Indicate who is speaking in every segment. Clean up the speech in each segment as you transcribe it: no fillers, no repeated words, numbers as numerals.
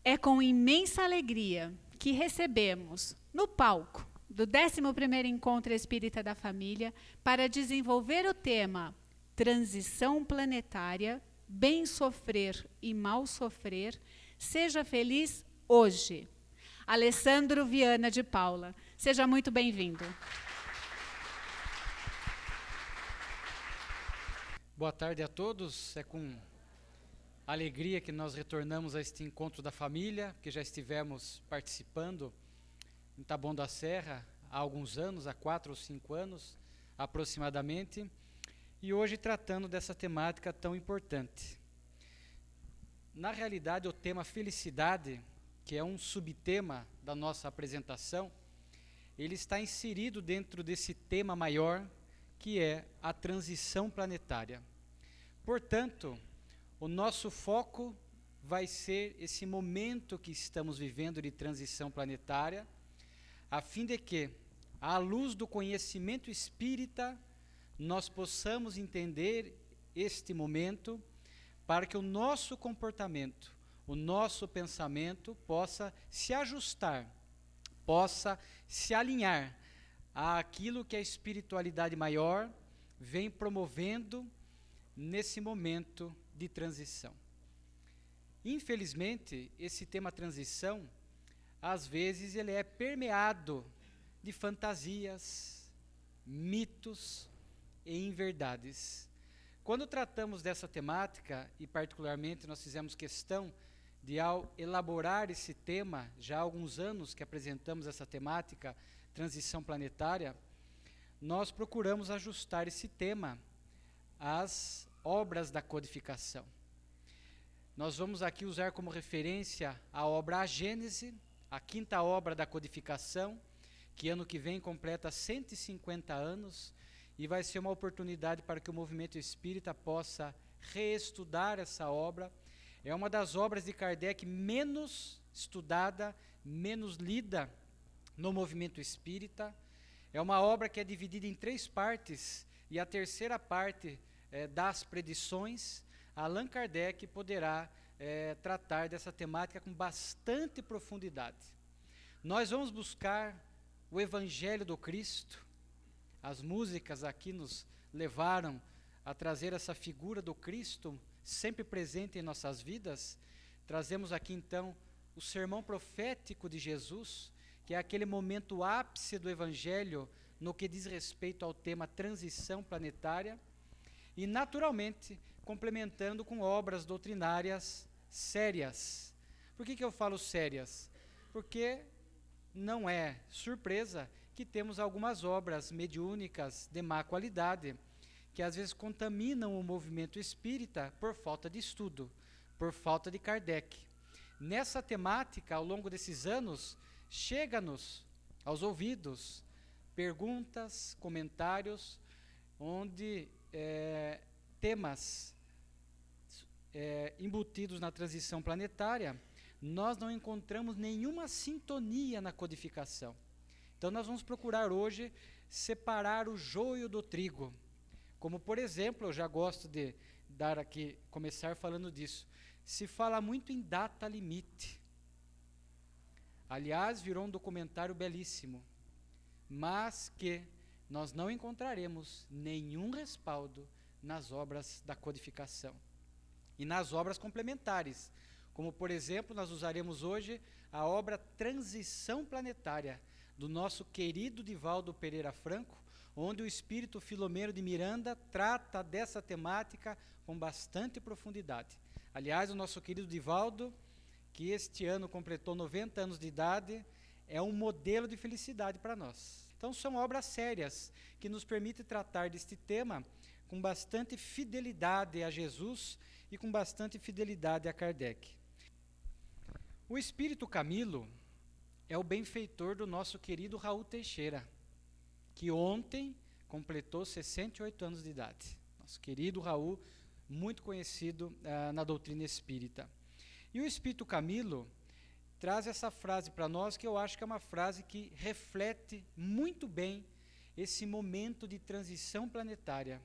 Speaker 1: É com imensa alegria que recebemos no palco do 11º Encontro Espírita da Família para desenvolver o tema Transição Planetária, Bem Sofrer e Mal Sofrer, Seja Feliz Hoje. Alessandro Viana de Paula, seja muito bem-vindo.
Speaker 2: Boa tarde a todos, é com alegria que nós retornamos a este encontro da família, que já estivemos participando em Taboão da Serra há alguns anos, há 4 ou 5 anos aproximadamente, e hoje tratando dessa temática tão importante. Na realidade, o tema felicidade, que é um subtema da nossa apresentação, ele está inserido dentro desse tema maior, que é a transição planetária. Portanto, o nosso foco vai ser esse momento que estamos vivendo de transição planetária, a fim de que, à luz do conhecimento espírita, nós possamos entender este momento para que o nosso comportamento, o nosso pensamento possa se ajustar, possa se alinhar àquilo que a espiritualidade maior vem promovendo nesse momento de transição. Infelizmente, esse tema transição, às vezes ele é permeado de fantasias, mitos e inverdades. Quando tratamos dessa temática, e particularmente nós fizemos questão de, ao elaborar esse tema, já há alguns anos que apresentamos essa temática, transição planetária, nós procuramos ajustar esse tema às obras da codificação. Nós vamos aqui usar como referência a obra A Gênese, a 5ª obra da codificação, que ano que vem completa 150 anos, e vai ser uma oportunidade para que o movimento espírita possa reestudar essa obra. É uma das obras de Kardec menos estudada, menos lida no movimento espírita. É uma obra que é dividida em 3 partes, e a terceira parte das predições, Allan Kardec poderá tratar dessa temática com bastante profundidade. Nós vamos buscar o Evangelho do Cristo. As músicas aqui nos levaram a trazer essa figura do Cristo sempre presente em nossas vidas. Trazemos aqui então o sermão profético de Jesus, que é aquele momento ápice do Evangelho no que diz respeito ao tema transição planetária, e naturalmente complementando com obras doutrinárias sérias. Por que eu falo sérias? Porque não é surpresa que temos algumas obras mediúnicas de má qualidade, que às vezes contaminam o movimento espírita por falta de estudo, por falta de Kardec. Nessa temática, ao longo desses anos, chega-nos aos ouvidos perguntas, comentários, onde temas embutidos na transição planetária, nós não encontramos nenhuma sintonia na codificação. Então nós vamos procurar hoje separar o joio do trigo. Como, por exemplo, eu já gosto de dar aqui, começar falando disso, se fala muito em data limite. Aliás, virou um documentário belíssimo, mas que nós não encontraremos nenhum respaldo nas obras da codificação e nas obras complementares, como, por exemplo, nós usaremos hoje a obra Transição Planetária, do nosso querido Divaldo Pereira Franco, onde o espírito Filomeno de Miranda trata dessa temática com bastante profundidade. Aliás, o nosso querido Divaldo, que este ano completou 90 anos de idade, é um modelo de felicidade para nós. Então são obras sérias, que nos permitem tratar deste tema com bastante fidelidade a Jesus e com bastante fidelidade a Kardec. O espírito Camilo é o benfeitor do nosso querido Raul Teixeira, que ontem completou 68 anos de idade. Nosso querido Raul, muito conhecido na doutrina espírita. E o espírito Camilo traz essa frase para nós, que eu acho que é uma frase que reflete muito bem esse momento de transição planetária.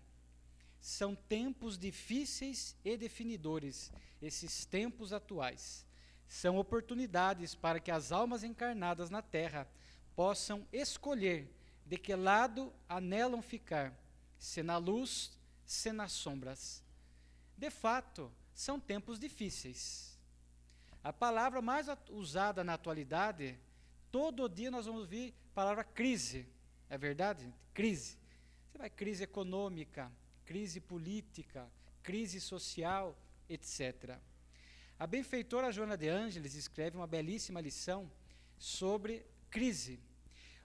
Speaker 2: São tempos difíceis e definidores, esses tempos atuais. são oportunidades para que as almas encarnadas na Terra possam escolher de que lado anelam ficar, se na luz, se nas sombras. De fato, são tempos difíceis. A palavra mais usada na atualidade, todo dia nós vamos ouvir a palavra crise. É verdade? Crise. Você vai crise econômica, crise política, crise social, etc. A benfeitora Joana de Ângeles escreve uma belíssima lição sobre crise,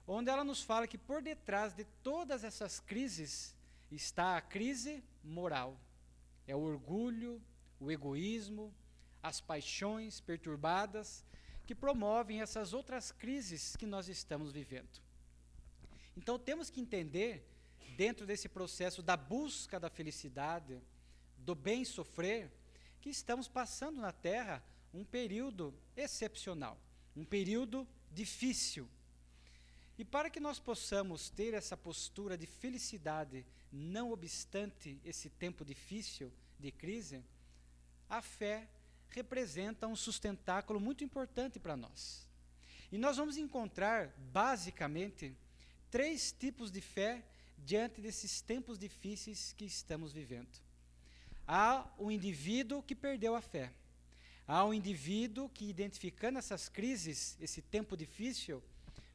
Speaker 2: onde ela nos fala que por detrás de todas essas crises está a crise moral. É o orgulho, o egoísmo, as paixões perturbadas que promovem essas outras crises que nós estamos vivendo. Então temos que entender, dentro desse processo da busca da felicidade, do bem sofrer, que estamos passando na Terra um período excepcional, um período difícil. E para que nós possamos ter essa postura de felicidade, não obstante esse tempo difícil de crise, a fé representa um sustentáculo muito importante para nós. E nós vamos encontrar, basicamente, 3 tipos de fé diante desses tempos difíceis que estamos vivendo. Há o indivíduo que perdeu a fé. Há o indivíduo que, identificando essas crises, esse tempo difícil,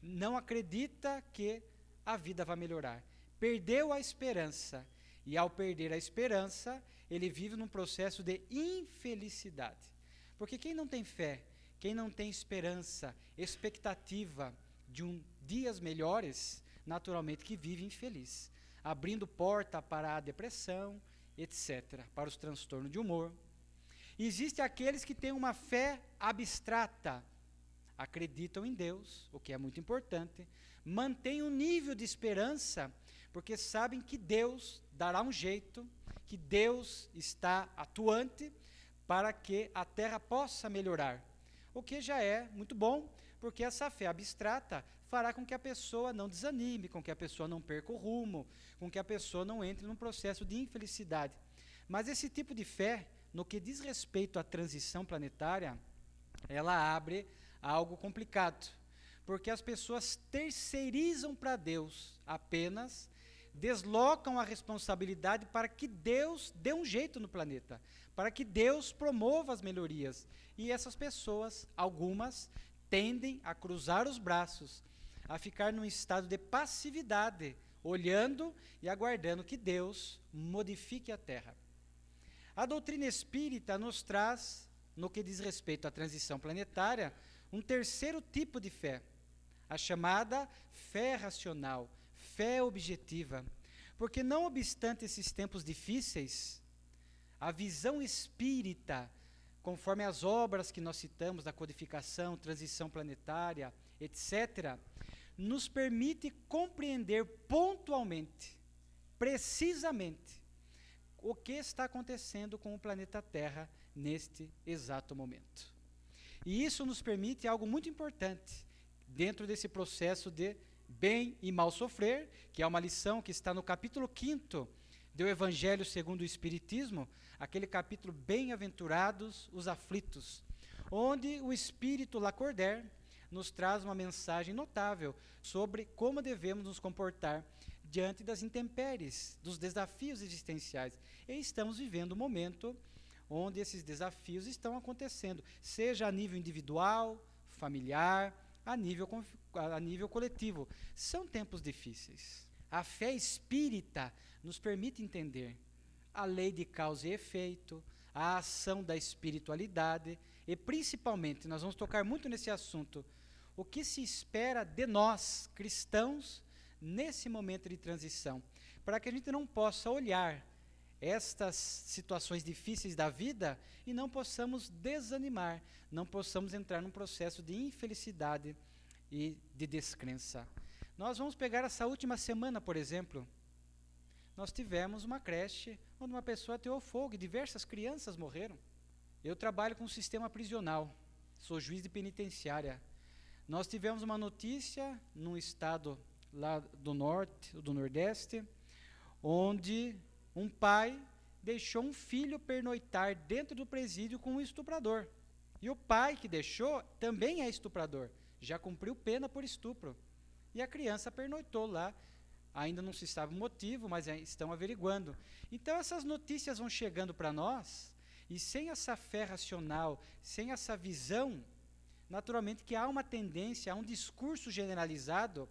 Speaker 2: não acredita que a vida vai melhorar. Perdeu a esperança. E ao perder a esperança, ele vive num processo de infelicidade. Porque quem não tem fé, quem não tem esperança, expectativa de dias melhores, naturalmente que vive infeliz, abrindo porta para a depressão, etc., para os transtornos de humor. E existem aqueles que têm uma fé abstrata, acreditam em Deus, o que é muito importante, mantêm um nível de esperança, porque sabem que Deus dará um jeito, que Deus está atuante para que a Terra possa melhorar. O que já é muito bom, porque essa fé abstrata fará com que a pessoa não desanime, com que a pessoa não perca o rumo, com que a pessoa não entre num processo de infelicidade. Mas esse tipo de fé, no que diz respeito à transição planetária, ela abre algo complicado, porque as pessoas terceirizam para Deus apenas, deslocam a responsabilidade para que Deus dê um jeito no planeta, para que Deus promova as melhorias. E essas pessoas, algumas, tendem a cruzar os braços, a ficar num estado de passividade, olhando e aguardando que Deus modifique a Terra. A doutrina espírita nos traz, no que diz respeito à transição planetária, um terceiro tipo de fé, a chamada fé racional, fé objetiva. Porque não obstante esses tempos difíceis, a visão espírita, conforme as obras que nós citamos da codificação, transição planetária, etc., nos permite compreender pontualmente, precisamente, o que está acontecendo com o planeta Terra neste exato momento. E isso nos permite algo muito importante dentro desse processo de bem e mal sofrer, que é uma lição que está no capítulo 5º do Evangelho segundo o Espiritismo, aquele capítulo Bem-aventurados os aflitos, onde o Espírito Lacordaire nos traz uma mensagem notável sobre como devemos nos comportar diante das intempéries, dos desafios existenciais. E estamos vivendo um momento onde esses desafios estão acontecendo, seja a nível individual, familiar, a nível coletivo. São tempos difíceis. A fé espírita nos permite entender a lei de causa e efeito, a ação da espiritualidade e, principalmente, nós vamos tocar muito nesse assunto, o que se espera de nós, cristãos, nesse momento de transição, para que a gente não possa olhar estas situações difíceis da vida e não possamos desanimar, não possamos entrar num processo de infelicidade e de descrença. Nós vamos pegar essa última semana, por exemplo, nós tivemos uma creche onde uma pessoa ateou fogo e diversas crianças morreram. Eu trabalho com o sistema prisional, sou juiz de penitenciária. Nós tivemos uma notícia num estado lá do norte, do nordeste, onde um pai deixou um filho pernoitar dentro do presídio com um estuprador. E o pai que deixou também é estuprador. Já cumpriu pena por estupro. E a criança pernoitou lá. Ainda não se sabe o motivo, mas estão averiguando. Então essas notícias vão chegando para nós, e sem essa fé racional, sem essa visão, naturalmente que há uma tendência, há um discurso generalizado,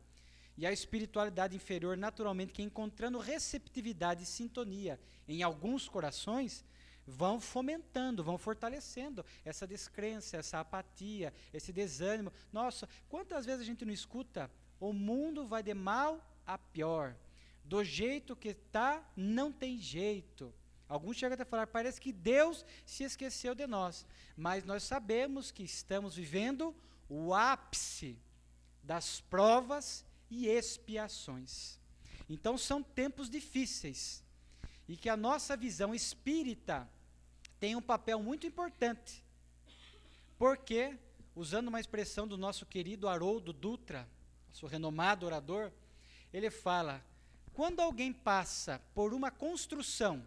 Speaker 2: e a espiritualidade inferior, naturalmente, que encontrando receptividade e sintonia em alguns corações, vão fomentando, vão fortalecendo essa descrença, essa apatia, esse desânimo. Nossa, quantas vezes a gente não escuta: o mundo vai de mal a pior, do jeito que está, não tem jeito. Alguns chegam até a falar: parece que Deus se esqueceu de nós. Mas nós sabemos que estamos vivendo o ápice das provas e expiações. Então são tempos difíceis, e que a nossa visão espírita tem um papel muito importante, porque, usando uma expressão do nosso querido Haroldo Dutra, nosso renomado orador, ele fala: quando alguém passa por uma construção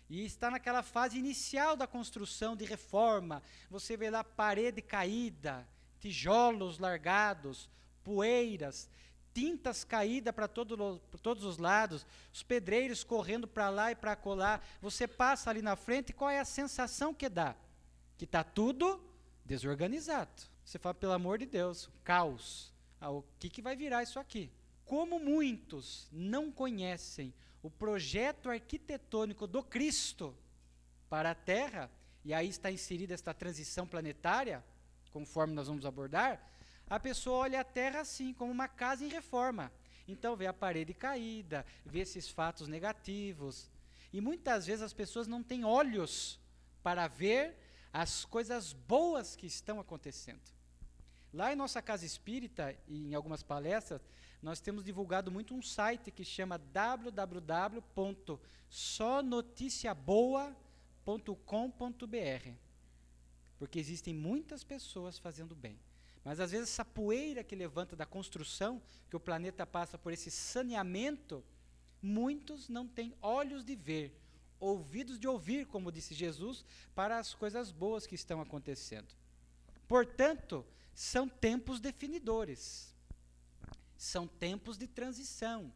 Speaker 2: e está naquela fase inicial da construção de reforma, você vê lá parede caída, tijolos largados, poeiras, tintas caídas para todos os lados, os pedreiros correndo para lá e para acolá, você passa ali na frente, e qual é a sensação que dá? Que está tudo desorganizado. Você fala: pelo amor de Deus, caos. O que vai virar isso aqui? Como muitos não conhecem o projeto arquitetônico do Cristo para a Terra, e aí está inserida esta transição planetária, conforme nós vamos abordar, a pessoa olha a Terra assim, como uma casa em reforma. Então vê a parede caída, vê esses fatos negativos. E muitas vezes as pessoas não têm olhos para ver as coisas boas que estão acontecendo. Lá em nossa casa espírita, e em algumas palestras, nós temos divulgado muito um site que chama www.sonoticiaboa.com.br, porque existem muitas pessoas fazendo bem. Mas às vezes essa poeira que levanta da construção, que o planeta passa por esse saneamento, muitos não têm olhos de ver, ouvidos de ouvir, como disse Jesus, para as coisas boas que estão acontecendo. Portanto, são tempos definidores, são tempos de transição,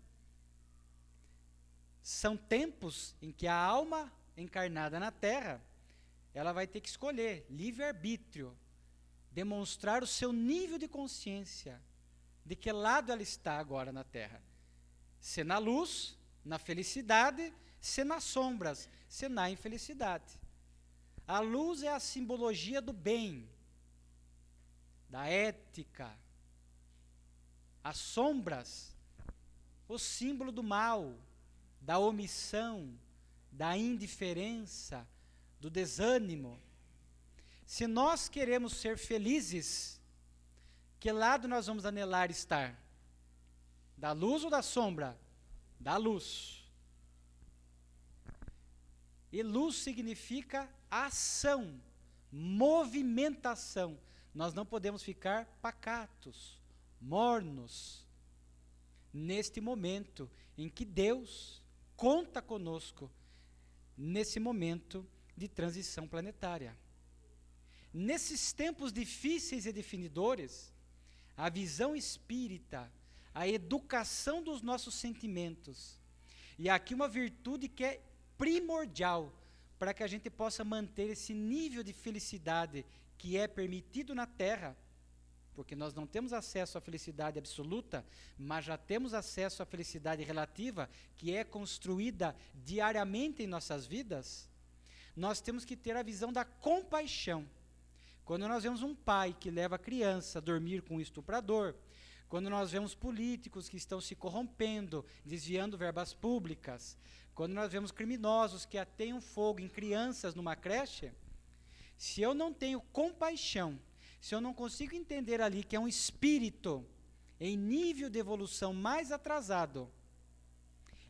Speaker 2: são tempos em que a alma encarnada na Terra, ela vai ter que escolher, livre-arbítrio, demonstrar o seu nível de consciência, de que lado ela está agora na Terra. Se na luz, na felicidade, se nas sombras, se na infelicidade. A luz é a simbologia do bem, da ética. As sombras, o símbolo do mal, da omissão, da indiferença, do desânimo. Se nós queremos ser felizes, que lado nós vamos anelar estar? Da luz ou da sombra? Da luz. E luz significa ação, movimentação. Nós não podemos ficar pacatos, mornos, neste momento em que Deus conta conosco, nesse momento de transição planetária. Nesses tempos difíceis e definidores, a visão espírita, a educação dos nossos sentimentos, e aqui uma virtude que é primordial para que a gente possa manter esse nível de felicidade que é permitido na Terra, porque nós não temos acesso à felicidade absoluta, mas já temos acesso à felicidade relativa, que é construída diariamente em nossas vidas. Nós temos que ter a visão da compaixão. Quando nós vemos um pai que leva a criança a dormir com um estuprador, quando nós vemos políticos que estão se corrompendo, desviando verbas públicas, quando nós vemos criminosos que ateiam fogo em crianças numa creche, se eu não tenho compaixão, se eu não consigo entender ali que é um espírito em nível de evolução mais atrasado,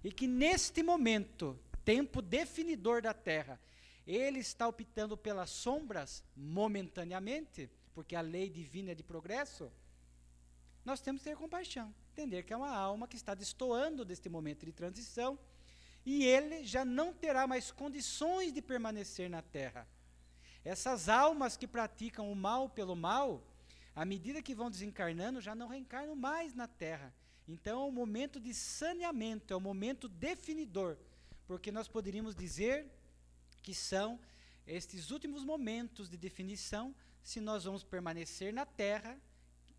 Speaker 2: e que neste momento, tempo definidor da Terra, ele está optando pelas sombras momentaneamente, porque a lei divina é de progresso, nós temos que ter compaixão, entender que é uma alma que está destoando deste momento de transição, e ele já não terá mais condições de permanecer na Terra. Essas almas que praticam o mal pelo mal, à medida que vão desencarnando, já não reencarnam mais na Terra. Então é um momento de saneamento, é um momento definidor, porque nós poderíamos dizer que são estes últimos momentos de definição, se nós vamos permanecer na Terra,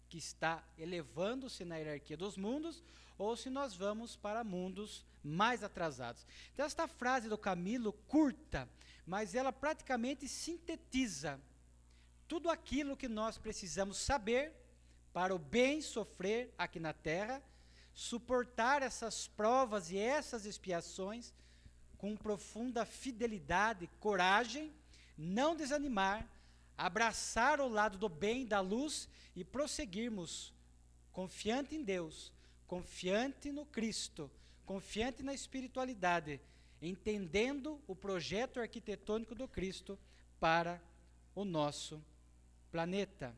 Speaker 2: que está elevando-se na hierarquia dos mundos, ou se nós vamos para mundos mais atrasados. Então esta frase do Camilo, curta, mas ela praticamente sintetiza tudo aquilo que nós precisamos saber para o bem sofrer aqui na Terra, suportar essas provas e essas expiações com profunda fidelidade, coragem, não desanimar, abraçar o lado do bem, da luz e prosseguirmos confiante em Deus, confiante no Cristo, confiante na espiritualidade, entendendo o projeto arquitetônico do Cristo para o nosso planeta.